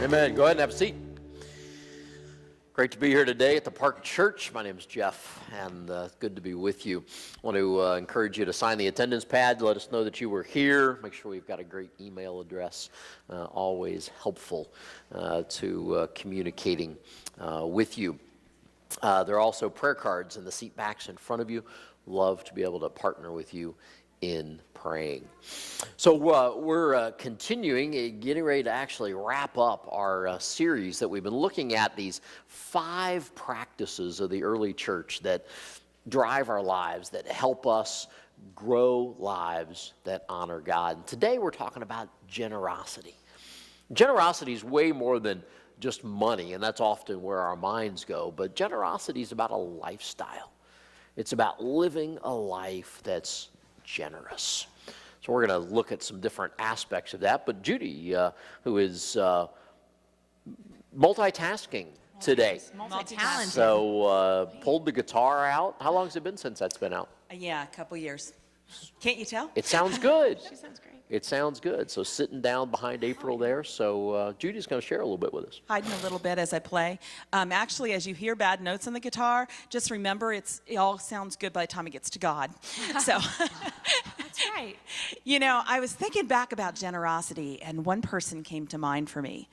Amen. Go ahead and have a seat. Great to be here today at the Park Church. My name is Jeff, and it's good to be with you. I want to encourage you to sign the attendance pad to let us know that you were here. Make sure we've got a great email address. Always helpful to communicating with you. There are also prayer cards in the seat backs in front of you. Love to be able to partner with you in praying. So we're continuing, getting ready to actually wrap up our series that we've been looking at, these 5 practices of the early church that drive our lives, that help us grow lives that honor God. And today we're talking about generosity. Generosity is way more than just money, and that's often where our minds go, but generosity is about a lifestyle. It's about living a life that's generous. So we're going to look at some different aspects of that. But Judy, who is multitasking today, Multi-talented. so pulled the guitar out. How long has it been since that's been out? Yeah, a couple years. Can't you tell? It sounds good. She sounds great. It sounds good. So sitting down behind April there. So Judy's going to share a little bit with us. Hiding a little bit as I play. Actually, as you hear bad notes on the guitar, just remember it all sounds good by the time it gets to God. So, That's right. you know, I was thinking back about generosity, and one person came to mind for me.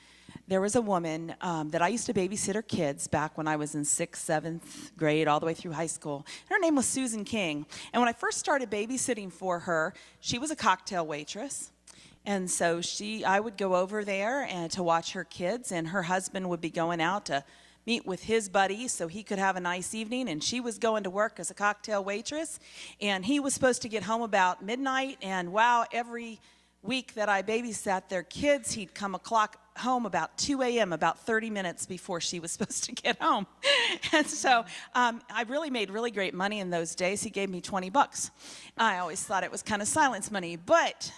There was a woman that I used to babysit her kids back when I was in 6th, 7th grade, all the way through high school. Her name was Susan King. And when I first started babysitting for her, she was a cocktail waitress. And so I would go over there and to watch her kids, and her husband would be going out to meet with his buddies so he could have a nice evening, and she was going to work as a cocktail waitress. And he was supposed to get home about midnight, and wow, every week that I babysat their kids, he'd come home about 2 a.m., about 30 minutes before she was supposed to get home. And so I really made really great money in those days. He gave me $20. I always thought it was kind of silence money, but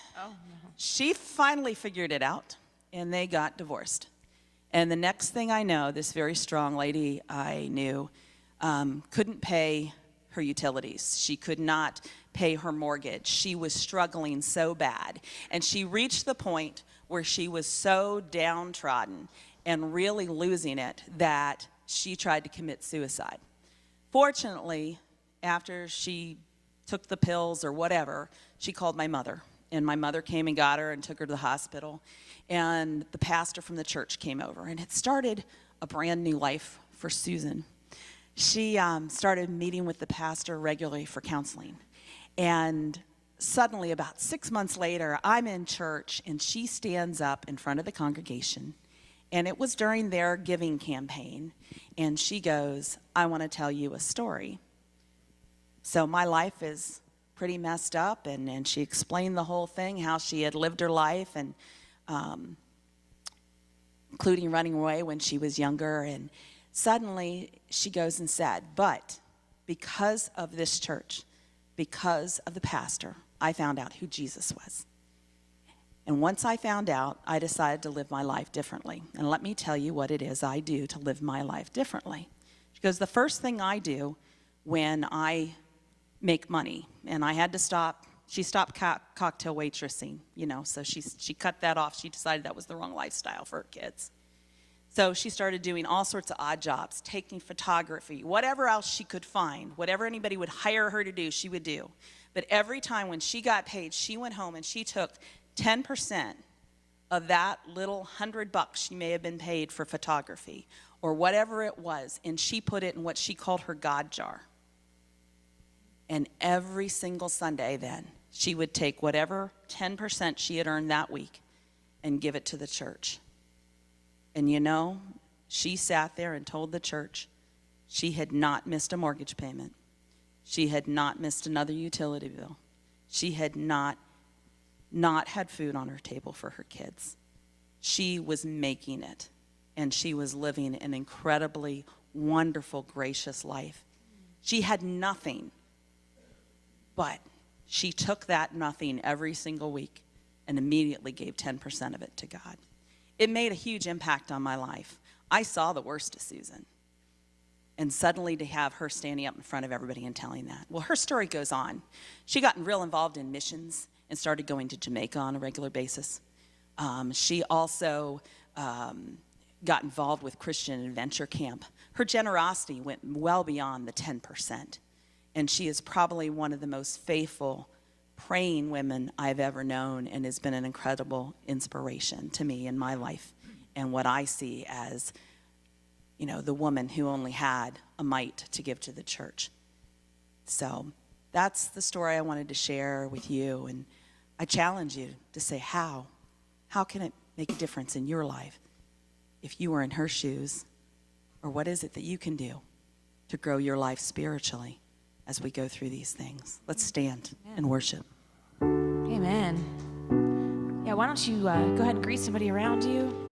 she finally figured it out, and they got divorced. And the next thing I know, this very strong lady I knew couldn't pay her utilities. She could not pay her mortgage. She was struggling so bad. And she reached the point where she was so downtrodden and really losing it that she tried to commit suicide. Fortunately, after she took the pills or whatever, she called my mother. And my mother came and got her and took her to the hospital. And the pastor from the church came over. And it started a brand new life for Susan. She started meeting with the pastor regularly for counseling. And suddenly, about 6 months later, I'm in church, and she stands up in front of the congregation. And it was during their giving campaign. And she goes, "I want to tell you a story." So my life is pretty messed up. And she explained the whole thing, how she had lived her life, and including running away when she was younger. And suddenly, she goes and said, "But because of this church, because of the pastor, I found out who Jesus was. And once I found out, I decided to live my life differently. And let me tell you what it is I do to live my life differently." She goes, "The first thing I do when I make money," and I had to stop. She stopped cocktail waitressing, so she cut that off. She decided that was the wrong lifestyle for her kids. So she started doing all sorts of odd jobs, taking photography, whatever else she could find, whatever anybody would hire her to do, she would do. But every time when she got paid, she went home and she took 10% of that little $100 she may have been paid for photography or whatever it was, and she put it in what she called her God jar. And every single Sunday then, she would take whatever 10% she had earned that week and give it to the church. And she sat there and told the church she had not missed a mortgage payment. She had not missed another utility bill. She had not had food on her table for her kids. She was making it, and she was living an incredibly wonderful, gracious life. She had nothing, but she took that nothing every single week and immediately gave 10% of it to God. It made a huge impact on my life. I saw the worst of Susan. And suddenly to have her standing up in front of everybody and telling that. Well, her story goes on. She got real involved in missions and started going to Jamaica on a regular basis. She also got involved with Christian Adventure Camp. Her generosity went well beyond the 10%. And she is probably one of the most faithful, praying women I've ever known, and has been an incredible inspiration to me in my life and what I see as, you know, the woman who only had a mite to give to the church. So that's the story I wanted to share with you. And I challenge you to say, how? How can it make a difference in your life if you were in her shoes? Or what is it that you can do to grow your life spiritually as we go through these things? Let's stand and worship. Amen. Yeah, why don't you go ahead and greet somebody around you?